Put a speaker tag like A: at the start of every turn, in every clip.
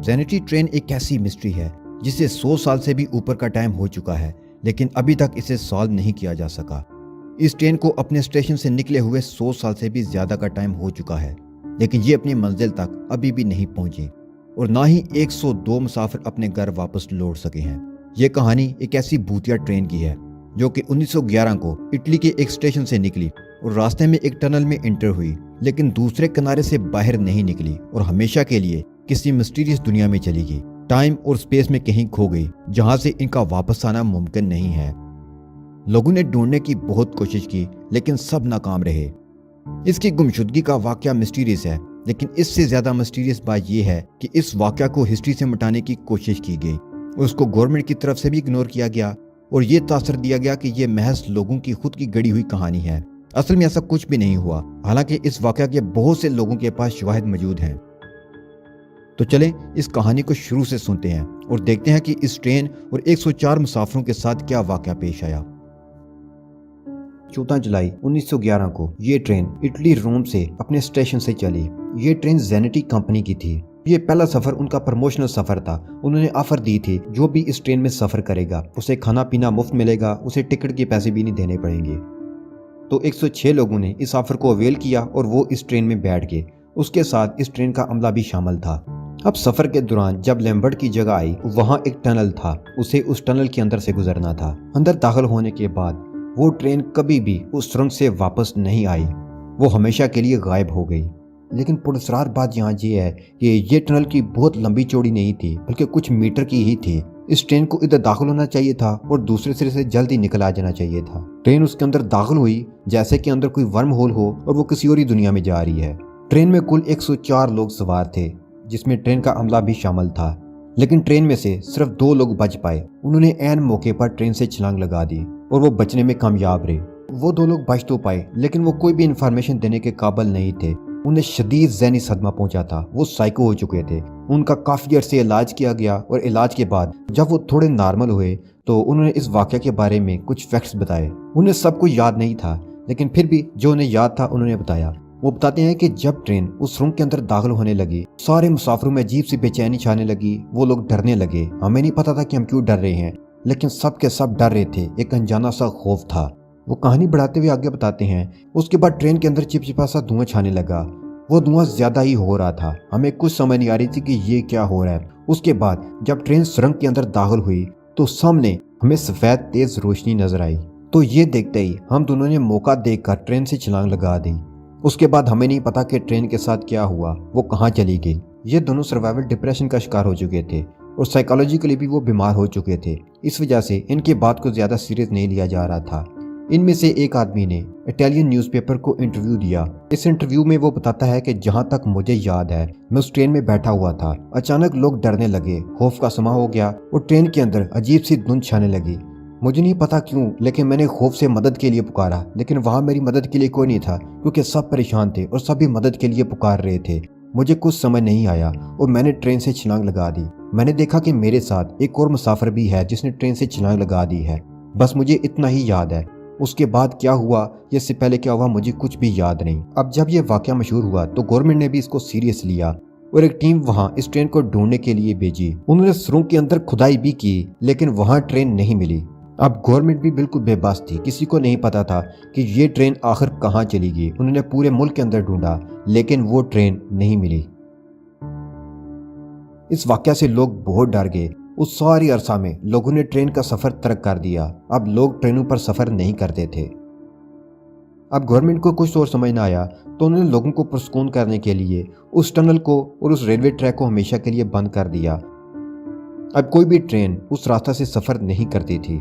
A: जेनिटी train एक ऐसी mystery है जिसे 100 साल से भी ऊपर का टाइम हो चुका है, लेकिन अभी तक इसे सॉल्व नहीं किया जा सका। इस ट्रेन को अपने स्टेशन से निकले हुए 100 साल से भी ज्यादा का टाइम हो चुका है, लेकिन ये अपनी मंजिल तक अभी भी नहीं पहुंची और ना ही 102 मुसाफिर अपने घर वापस लौट सके हैं। ये कहानी एक ऐसी भूतिया ट्रेन की है जो कि 1911 को इटली के एक स्टेशन से निकली और रास्ते में एक टनल में इंटर हुई, लेकिन दूसरे किनारे से बाहर नहीं निकली और हमेशा के लिए किसी मिस्टीरियस दुनिया में चली गई, टाइम और स्पेस में कहीं खो गई, जहां से इनका वापस आना मुमकिन नहीं है। लोगों ने ढूंढने की बहुत कोशिश की, लेकिन सब नाकाम रहे। इसकी गुमशुदगी का वाकया मिस्टीरियस है, लेकिन इससे ज्यादा मिस्टीरियस बात यह है कि इस वाकया को हिस्ट्री से मिटाने की कोशिश की गई और उसको गवर्नमेंट की तरफ से भी इग्नोर किया गया और ये तासर दिया गया कि ये महज लोगों की खुद की गढ़ी हुई कहानी है। असल में ऐसा कुछ भी नहीं हुआ, हालांकि इस वाकया के बहुत से लोगों के पास शवाहिद मौजूद हैं। तो चलें इस कहानी को शुरू से सुनते हैं और देखते हैं कि इस ट्रेन और 104 मुसाफिरों के साथ क्या वाकया पेश आया। 14 जुलाई 1911 को ये ट्रेन इटली रोम से अपने स्टेशन से चली। ये ट्रेन जेनिटी कंपनी की थी। ये पहला सफर उनका प्रमोशनल सफर था। उन्होंने ऑफर दी थी जो भी इस ट्रेन में सफर करेगा उसे खाना पीना मुफ्त मिलेगा, उसे टिकट के पैसे भी नहीं देने पड़ेंगे। तो 106 लोगों ने इस ऑफर को अवेल किया और वो इस ट्रेन में बैठ गए। उसके साथ इस ट्रेन का अमला भी शामिल था। अब सफर के दौरान जब लैम्बर्ट की जगह आई, वहाँ एक टनल था, उसे उस टनल के अंदर से गुजरना था। अंदर दाखिल होने के बाद वो ट्रेन कभी भी उस सुरंग से वापस नहीं आई, वो हमेशा के लिए गायब हो गई। लेकिन पुरस्कार बात यहाँ ये है कि ये टनल की बहुत लंबी चौड़ी नहीं थी, बल्कि कुछ मीटर की ही थी। इस ट्रेन को इधर दाखिल होना चाहिए था और दूसरे सिरे से जल्दी निकल आ जाना चाहिए था। ट्रेन उसके अंदर दाखिल हुई जैसे कि अंदर कोई वर्म होल हो और वो किसी और ही दुनिया में जा रही है। ट्रेन में कुल 104 लोग सवार थे, जिसमें ट्रेन का अमला भी शामिल था, लेकिन ट्रेन में से सिर्फ 2 लोग बच पाए। उन्होंने ऐन मौके पर ट्रेन से छलांग लगा दी और वो बचने में कामयाब रहे। वो 2 लोग बच तो पाए, लेकिन वो कोई भी इंफॉर्मेशन देने के काबिल नहीं थे। उन्हें शदीद ज़हनी सदमा पहुंचा था, वो साइको हो चुके थे। उनका काफ़ी अरसे इलाज किया गया और इलाज के बाद जब वो थोड़े नॉर्मल हुए तो उन्होंने इस वाक़या के बारे में कुछ फैक्ट्स बताए। उन्हें सब कुछ याद नहीं था, लेकिन फिर भी जो उन्हें याद था उन्होंने बताया। वो बताते हैं कि जब ट्रेन उस सुरंग के अंदर दाखिल होने लगी, सारे मुसाफिरों में अजीब सी बेचैनी छाने लगी। वो लोग डरने लगे। हमें नहीं पता था कि हम क्यों डर रहे हैं, लेकिन सब के सब डर रहे थे। एक अनजाना सा खौफ था। वो कहानी बढ़ाते हुए आगे बताते हैं, उसके बाद ट्रेन के अंदर चिपचिपा सा धुआं छाने लगा। वो धुआं ज्यादा ही हो रहा था। हमें कुछ समझ नहीं आ रही थी कि ये क्या हो रहा है। उसके बाद जब ट्रेन सुरंग के अंदर दाखिल हुई तो सामने हमें सफेद तेज रोशनी नजर आई। तो ये देखते ही हम दोनों ने मौका देखकर ट्रेन से छलांग लगा दी। उसके बाद हमें नहीं पता कि ट्रेन के साथ क्या हुआ, वो कहाँ चली गई। ये दोनों सर्वाइवल डिप्रेशन का शिकार हो चुके थे और साइकोलॉजिकली भी वो बीमार हो चुके थे। इस वजह से इनकी बात को ज्यादा सीरियस नहीं लिया जा रहा था। इनमें से एक आदमी ने इटालियन न्यूज़पेपर को इंटरव्यू दिया। इस इंटरव्यू में वो बताता है कि जहां तक मुझे याद है, मैं उस ट्रेन में बैठा हुआ था। अचानक लोग डरने लगे, खौफ का समा हो गया और ट्रेन के अंदर अजीब सी धुंध छाने लगी। मुझे नहीं पता क्यों, लेकिन मैंने खौफ से मदद के लिए पुकारा, लेकिन वहां मेरी मदद के लिए कोई नहीं था, क्योंकि सब परेशान थे और सभी मदद के लिए पुकार रहे थे। मुझे कुछ समझ नहीं आया और मैंने ट्रेन से छलांग लगा दी। मैंने देखा कि मेरे साथ एक और मुसाफिर भी है जिसने ट्रेन से छलांग लगा दी है। बस मुझे इतना ही याद है। उसके बाद क्या हुआ या इससे पहले क्या हुआ मुझे कुछ भी याद नहीं। अब जब ये वाकया मशहूर हुआ तो गवर्नमेंट ने भी इसको सीरियस लिया और एक टीम वहां इस ट्रेन को ढूंढने के लिए भेजी। उन्होंने सुरंग के अंदर खुदाई भी की, लेकिन वहां ट्रेन नहीं मिली। अब गवर्नमेंट भी बिल्कुल बेबस थी। किसी को नहीं पता था कि ये ट्रेन आखिर कहाँ चली गई। उन्होंने पूरे मुल्क के अंदर ढूंढा, लेकिन वो ट्रेन नहीं मिली। इस वाकया से लोग बहुत डर गए। उस सारी अरसा में लोगों ने ट्रेन का सफर तर्क कर दिया। अब लोग ट्रेनों पर सफर नहीं करते थे। अब गवर्नमेंट को कुछ और समझ ना आया तो उन्होंने लोगों को पुरस्कून करने के लिए उस टनल को और उस रेलवे ट्रैक को हमेशा के लिए बंद कर दिया। अब कोई भी ट्रेन उस रास्ता से सफर नहीं करती थी।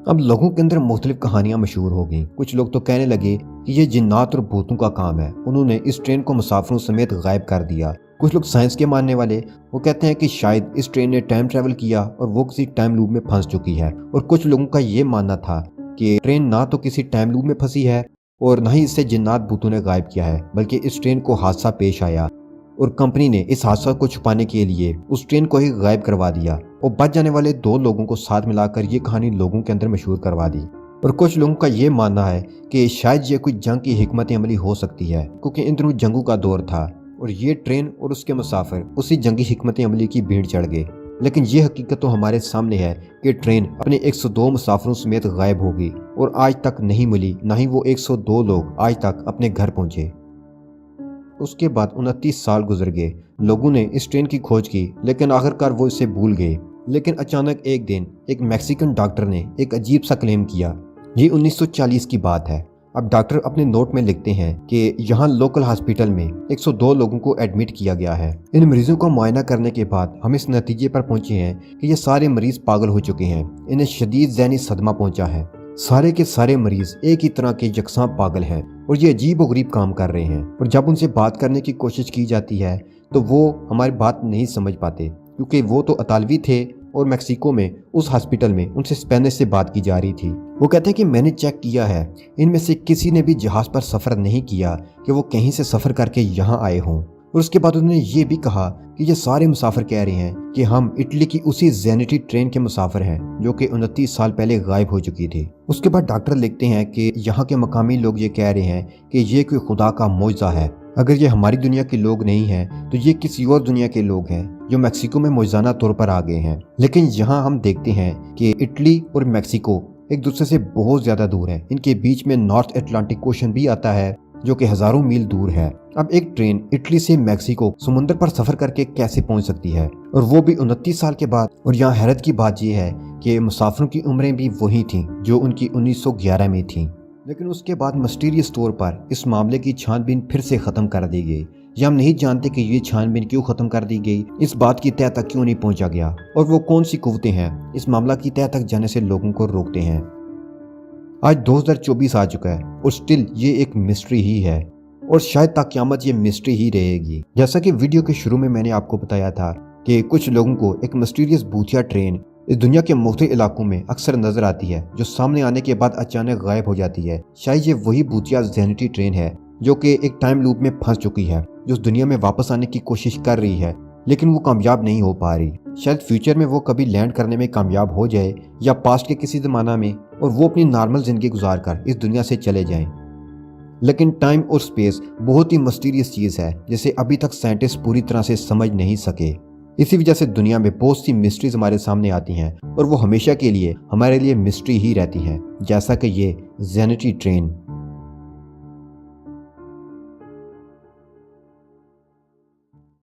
A: अब लोगों के अंदर मुख्तलिफ कहानियां मशहूर हो गईं। कुछ लोग तो कहने लगे कि ये जिन्नात और भूतों का काम है, उन्होंने इस ट्रेन को मुसाफिरों समेत गायब कर दिया। कुछ लोग साइंस के मानने वाले वो कहते हैं कि शायद इस ट्रेन ने टाइम ट्रैवल किया और वो किसी टाइम लूप में फंस चुकी है। और कुछ लोगों का ये मानना था कि ट्रेन ना तो किसी टाइम लूप में फंसी है और ना ही इससे जिन्नात भूतों ने गायब किया है, बल्कि इस ट्रेन को हादसा पेश आया और कंपनी ने इस हादसा को छुपाने के लिए उस ट्रेन को ही गायब करवा दिया और बच जाने वाले 2 लोगों को साथ मिलाकर ये कहानी लोगों के अंदर मशहूर करवा दी। और कुछ लोगों का ये मानना है कि शायद ये कोई जंग की हिकमत अमली हो सकती है, क्योंकि इन दिनों जंगों का दौर था। और ये ट्रेन और उसके मुसाफिर उसी जंगी हिकमत अमली की भीड़ चढ़ गए। लेकिन ये हकीकत तो हमारे सामने है कि ट्रेन अपने 102 मुसाफिरों समेत गायब हो गई और आज तक नहीं मिली, ना ही वो 102 लोग आज तक अपने घर पहुंचे। उसके बाद 29 साल गुजर गए। लोगों ने इस ट्रेन की खोज की, लेकिन आखिरकार वो इसे भूल गए। लेकिन अचानक एक दिन एक मैक्सिकन डॉक्टर ने एक अजीब सा क्लेम किया। ये 1940 की बात है। अब डॉक्टर अपने नोट में लिखते हैं कि यहाँ लोकल हॉस्पिटल में 102 लोगों को एडमिट किया गया है। इन मरीजों का मुआयना करने के बाद हम इस नतीजे पर पहुंचे हैं कि ये सारे मरीज पागल हो चुके हैं। इन्हें शदीद ज़हनी सदमा पहुंचा है। सारे के सारे मरीज एक ही तरह के यकसां पागल हैं और ये अजीब व गरीब काम कर रहे हैं। और जब उनसे बात करने की कोशिश की जाती है तो वो हमारी बात नहीं समझ पाते, क्योंकि वो तो इतालवी थे और मैक्सिको में उस हॉस्पिटल में उनसे स्पेनिश से बात की जा रही थी। वो कहते हैं कि मैंने चेक किया है, इनमें से किसी ने भी जहाज पर सफ़र नहीं किया कि वो कहीं से सफ़र करके यहाँ आए हों। और उसके बाद उन्होंने ये भी कहा कि ये सारे मुसाफिर कह रहे हैं कि हम इटली की उसी ज़ेनिटी ट्रेन के मुसाफिर हैं जो कि 29 साल पहले गायब हो चुकी थी। उसके बाद डॉक्टर लिखते हैं कि यहाँ के मकामी लोग ये कह रहे हैं कि ये कोई खुदा का मौजज़ा है। अगर ये हमारी दुनिया के लोग नहीं हैं तो ये किसी और दुनिया के लोग हैं जो मैक्सिको में मौजूदा तौर पर आ गए हैं। लेकिन यहाँ हम देखते हैं कि इटली और मैक्सिको एक दूसरे से बहुत ज़्यादा दूर है। इनके बीच में नॉर्थ अटलांटिक ओशन भी आता है जो कि हज़ारों मील दूर है। अब एक ट्रेन इटली से मैक्सिको समुद्र पर सफ़र करके कैसे पहुंच सकती है, और वो भी 29 साल के बाद। और यहाँ हैरत की बात यह है कि मुसाफिरों की उम्रें भी वही थीं जो उनकी 1911 में थीं। लेकिन उसके बाद मिस्टीरियस तौर पर इस मामले की छानबीन फिर से ख़त्म कर दी गई। ये हम नहीं जानते कि ये छानबीन क्यों ख़त्म कर दी गई, इस बात की तह तक क्यों नहीं पहुंचा गया, और वो कौन सी कुव्वतें हैं इस मामला की तह तक जाने से लोगों को रोकते हैं। आज 2024 आ चुका है और स्टिल ये एक मिस्ट्री ही है, और शायद ता क़यामत ये मिस्ट्री ही रहेगी। जैसा कि वीडियो के शुरू में मैंने आपको बताया था कि कुछ लोगों को एक मिस्टीरियस भूतिया ट्रेन इस दुनिया के मुख्तलिफ इलाकों में अक्सर नजर आती है, जो सामने आने के बाद अचानक गायब हो जाती है। शायद ये वही भूतिया ज़ेनिटी ट्रेन है जो कि एक टाइम लूप में फंस चुकी है, जो उस दुनिया में वापस आने की कोशिश कर रही है, लेकिन वो कामयाब नहीं हो पा रही। शायद फ्यूचर में वो कभी लैंड करने में कामयाब हो जाए, या पास्ट के किसी ज़माना में, और वो अपनी नॉर्मल ज़िंदगी गुजार कर इस दुनिया से चले जाएं। लेकिन टाइम और स्पेस बहुत ही मिस्टीरियस चीज़ है जिसे अभी तक साइंटिस्ट पूरी तरह से समझ नहीं सके। इसी वजह से दुनिया में बहुत सी मिस्ट्रीज हमारे सामने आती हैं, और वो हमेशा के लिए हमारे लिए मिस्ट्री ही रहती हैं, जैसा कि ये ज़ेनिटी ट्रेन।